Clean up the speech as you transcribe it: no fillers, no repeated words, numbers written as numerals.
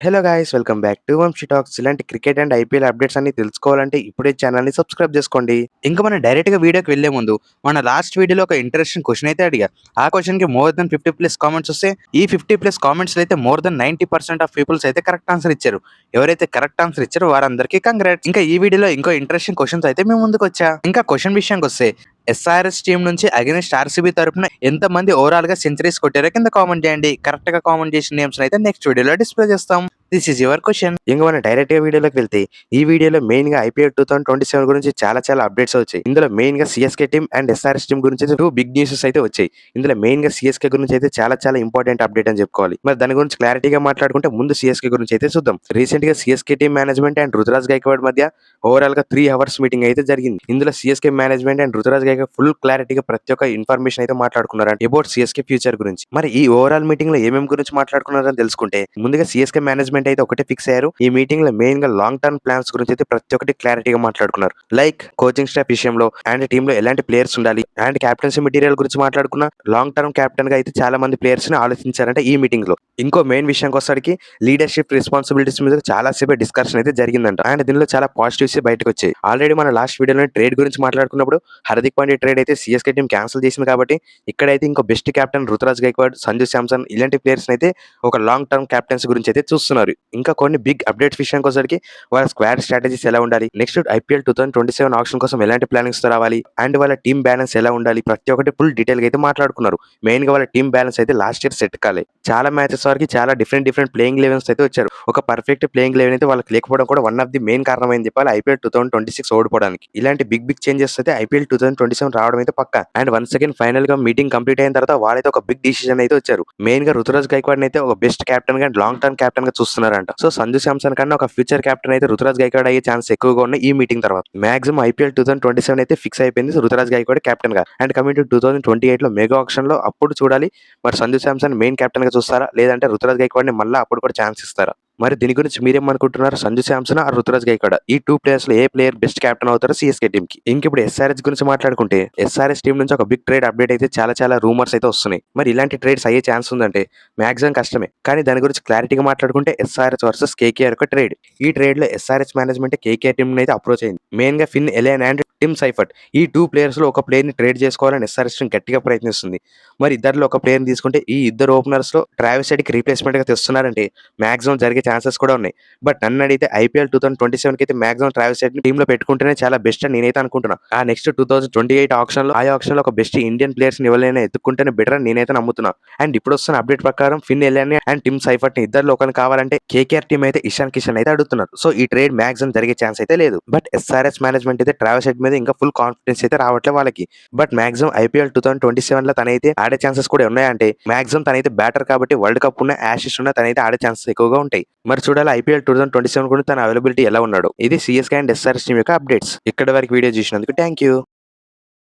Hello guys welcome back to Vamshi talks. ఇలాంటి cricket and IPL updates అన్ని తెలుసుకోవాలంటే ఇప్పుడే ఛానల్ని సబ్స్క్రైబ్ చేసుకోండి. ఇంకా మనం డైరెక్ట్గా వీడియోకి వెళ్లే ముందు మన లాస్ట్ వీడియోలో ఒక ఇంట్రెస్టింగ్ క్వశ్చన్ అయితే అడిగా. ఆ క్వశ్చన్కి మోర్ దెన్ 50+ కామెంట్స్ వస్తే ఈ 50+ కామెంట్స్ అయితే మోర్ దెన్ 90% ఆఫ్ పీపుల్స్ అయితే కరెక్ట్ ఆన్సర్ ఇచ్చారు. ఎవరైతే కరెక్ట్ ఆన్సర్ ఇచ్చారో వారందరికీ కంగ్రాట్స్. ఇంకా ఈ వీడియోలో ఇంకో ఇంట్రెస్టింగ్ క్వశ్చన్స్ అయితే మేము ముందుకు వచ్చా. ఇంకా క్వశ్చన్ విషయానికి వస్తే ఎస్ఆర్ఎస్ టీం నుంచి అగైనెస్ట్ ఆర్సీబీ తరపున ఎంత మంది ఓవరాల్ గా సెంచరీస్ కొట్టారో కింద కామెంట్ చేయండి. కరెక్ట్ గా కామెంట్ చేసిన నేమ్స్ అయితే నెక్స్ట్ వీడియోలో డిస్ప్లే చేస్తాం. This is your question. ఇంకా మనం డైరెక్ట్ గా వీడియోలోకి వెళ్తే ఈ వీడియోలో మెయిన్ గా ఐపీఎల్ 2027 గురించి చాలా అప్డేట్స్ వచ్చాయి. ఇందులో మెయిన్ గా CSK team and SRH team గురించి టూ బిగ్ న్యూసెస్ అయితే వచ్చాయి. ఇందులో మెయిన్ గా సిఎస్కే గురించి అయితే చాలా ఇంపార్టెంట్ అప్డేట్ అని చెప్పుకోవాలి. మరి దాని గురించి క్లారిటీగా మాట్లాడుకుంటే ముందు సిఎస్కే గురించి అయితే చూద్దాం. రీసెంట్ గా CSK team management and Ruturaj Gaikwad మధ్య ఓవరాల్ గా 3 అవర్స్ మీటింగ్ అయితే జరిగింది. ఇందులో CSK management and Ruturaj Gaikwad full క్లారిటీగా ప్రతి ఒక్క ఇన్ఫర్మేషన్ అయితే మాట్లాడుకున్నారు అబౌట్ సిఎస్కే ఫ్యూచర్ గురించి. మరి ఈ ఓవరాల్ మీటింగ్ లో ఏమేమి గురించి మాట్లాడుకున్నారని తెలుసుకుంటే ముందుగా సిఎస్కే మేనేజ్మెంట్ అయితే ఒకటే ఫిక్స్ అయ్యారు. ఈ మీటింగ్ లో మెయిన్ గా లాంగ్ టర్మ్ ప్లాన్స్ గురించి అయితే ప్రతి ఒక్కటి క్లారిటీగా మాట్లాడుకున్నారు. లైక్ కోచింగ్ స్టాఫ్ విషయంలో అండ్ టీమ్ లో ఎలాంటి ప్లేయర్స్ ఉండాలి అండ్ క్యాప్టెన్సీ మెటీరియల్ గురించి మాట్లాడుకున్న లాంగ్ టర్మ్ కెప్టెన్ గా అయితే చాలా మంది ప్లేయర్స్ ని ఆలోచించారంటే ఈ మీటింగ్ లో. ఇంకో మెయిన్ విషయానికి వచ్చేసరికి లీడర్షిప్ రెస్పాన్సిబిలిటీస్ మీద చాలా సేపు డిస్కషన్ అయితే జరిగిందంట. అండ్ దీనిలో చాలా పాజిటివ్స్ బయటకు వచ్చాయి. ఆల్రెడీ మన లాస్ట్ వీడియోలో ట్రేడ్ గురించి మాట్లాడుకున్నప్పుడు హార్దిక్ పాండ్యా ట్రేడ్ అయితే సిఎస్కే టీం క్యాన్సిల్ చేసింది కాబట్టి ఇక్కడైతే ఇంకో బెస్ట్ కెప్టెన్ రుతురాజ్ గైక్వాడ్, సంజు శాంసన్ ఇలాంటి ప్లేయర్స్ అయితే ఒక లాంగ్ టర్మ్ కెప్టెన్స్ గురించి అయితే చూస్తున్నారు. ఇంకా కొన్ని బిగ్ అప్డేట్స్ విషయానికి వచ్చేసరికి వాళ్ళ స్క్వాడ్ స్ట్రాటజీస్ ఎలా ఉండాలి, నెక్స్ట్ ఐపీఎల్ 2027 ఆప్షన్ కోసం ఎలాంటి ప్లానింగ్స్ తో రావాలి అండ్ వాళ్ళ టీమ్ బ్యాలెన్స్ ఎలా ఉండాలి ప్రతి ఒక్కటి ఫుల్ డీటెయిల్ గా అయితే మాట్లాడుకున్నారు. మెయిన్ గా వాళ్ళ టీమ్ బ్యాలెన్స్ అయితే లాస్ట్ ఇయర్ సెట్ కాలే. చాలా మ్యాచెస్ వరకు చాలా డిఫరెంట్ ప్లేయింగ్ లెవెన్స్ అయితే వచ్చారు. ఒక పర్ఫెక్ట్ ప్లేయింగ్ లెవెన్ అయితే వాళ్ళకి లేకపోవడం కూడా వన్ ఆఫ్ ది మెయిన్ కారణం అని చెప్పాలి ఐపీఎల్ 2026 ఓడిపోవడానికి. ఇలాంటి బిగ్ చేంజెస్ అయితే ఐపీఎల్ 2027 రావడం అయితే పక్కా. అండ్ వన్స్ అగైన్ ఫైనల్ గా మీటింగ్ కంప్లీట్ అయిన తర్వాత వాళ్ళైతే ఒక బిగ్ డిసిజన్ అయితే వచ్చారు. మెయిన్ గా రుతురాజ్ గైక్వాడ్ అయితే ఒక బెస్ట్ కెప్టెన్ గా లాంగ్ టర్మ్ కెప్టెన్ గా చూస్తున్నారంట. సో సంజు శాంసన్ కన్నా ఒక ఫ్యూచర్ కెప్టెన్ అయితే రుతురాజ్ గైక్వాడ్ అయ్యే ఛాన్స్ ఎక్కువగా ఉన్నాయి ఈ మీటింగ్ తర్వాత. మాక్సిమం ఐపీఎల్ 2027 అయితే ఫిక్స్ అయిపోయింది రుతురాజ్ గైక్వాడ్ కెప్టెన్ గా. అండ్ కమింగ్ టు 2028 లో మెగా ఆప్షన్ లో అప్పుడు చూడాలి మరి సంజు శాంసన్ మెయిన్ కెప్టెన్ గా చూస్తారా లేదంటే రుతురాజ్ గైక్వాడ్ ని మళ్ళీ అప్పుడు కూడా ఛాన్స్ ఇస్తారా? మరి దీని గురించి మీరేమనుకుంటున్నారు? సంజు శాంసన్ ఆ రుతురాజ్ గైక్వాడ్ ఈ టూ ప్లేయర్స్ లో ఏ ప్లేయర్ బెస్ట్ కెప్టెన్ అవుతారో సిఎస్కే టీమ్ కి. ఇంక ఇప్పుడు ఎస్ఆర్ఎస్ గురించి మాట్లాడుకుంటే ఎస్ఆర్ఎస్ టీం నుంచి ఒక బిగ్ ట్రేడ్ అప్డేట్ అయితే చాలా రూమర్స్ అయితే వస్తున్నాయి. మరి ఇలాంటి ట్రేడ్స్ అయ్యే ఛాన్స్ ఉందంటే మాక్సిమం కష్టమే. కానీ దాని గురించి క్లారిటీగా మాట్లాడుకుంటే ఎస్ఆర్ఎస్ వర్సెస్ కేకేఆర్ ఒక ట్రేడ్. ఈ ట్రేడ్ లో ఎస్ఆర్ఎస్ మేనేజ్మెంట్ కేకేఆర్ టీం అయితే అప్రోచ్ అయింది. మెయిన్ గా ఫిన్ ఎలెన్ అండ్ టిమ్ సైఫర్ట్ ఈ టూ ప్లేయర్స్ లో ఒక ప్లేయర్ ని ట్రేడ్ చేసుకోవాలని ఎస్ఆర్ఎస్ టీం గట్టిగా ప్రయత్నిస్తుంది. మరి ఇద్దరిలో ఒక ప్లేయర్ తీసుకుంటే ఈ ఇద్దరు ఓపెనర్స్ లో ట్రావిస్ హెడ్ కి రీప్లేస్మెంట్ గా తెస్తున్నారంటే మాక్సిమం జరిగే ఛాన్సెస్ కూడా ఉన్నాయి. బట్ నన్ను అడిగితే ఐపీఎల్ 2027 కి అయితే మాక్సిమం ట్రావిస్ హెడ్ ని టీమ్ లో పెట్టుకుంటేనే చాలా బెస్ట్ అని నేనైతే అనుకుంటున్నా. ఆ నెక్స్ట్ 2028 ఆప్షన్ లో ఒక బెస్ట్ ఇండియన్ ప్లేయర్స్ ని ఎవరైనా ఎత్తుకుంటేనే బెటర్ అని నేనైతే నమ్ముతున్నా. అండ్ ఇప్పుడు వస్తున్న అప్డేట్ ప్రకారం ఫిన్ ఎలెన్ అండ్ టిమ్ సైఫర్ట్ ని ఇద్దరు ఒకరిని కావాలంటే కేకేఆర్ టీం అయితే ఇషాన్ కిషన్ అయితే అడుగుతున్నారు. సో ఈ ట్రేడ్ మాక్సిమం జరిగే ఛాన్స్ అయితే లేదు. బట్ ఎస్ఆర్ఎస్ మేనేజ్మెంట్ అయితే ట్రావిస్ హెడ్ మీద ఇంకా ఫుల్ కాన్ఫిడెన్స్ అయితే రావట్లే వాళ్ళకి. బట్ మాక్సిమం ఐపీఎల్ 2027 లో తనైతే ఆడే ఛాన్సెస్ కూడా ఉన్నాయంటే మాక్సిమం తనైతే బ్యాటర్ కాబట్టి వరల్డ్ కప్ ఉన్న యాషెస్ ఉన్న తనైతే ఆడే ఛాన్సెస్ ఎక్కువగా ఉంటాయి. మరి చూడాలి ఐపీఎల్ 2027 కూడా తన అవైలబిలిటీ ఎలా ఉన్నాడు. ఇది సిఎస్కే అండ్ ఎస్ఆర్ఎస్ టీం యొక్క అప్డేట్స్. ఇక్కడ వరకు వీడియో చూసినందుకు థ్యాంక్ యూ.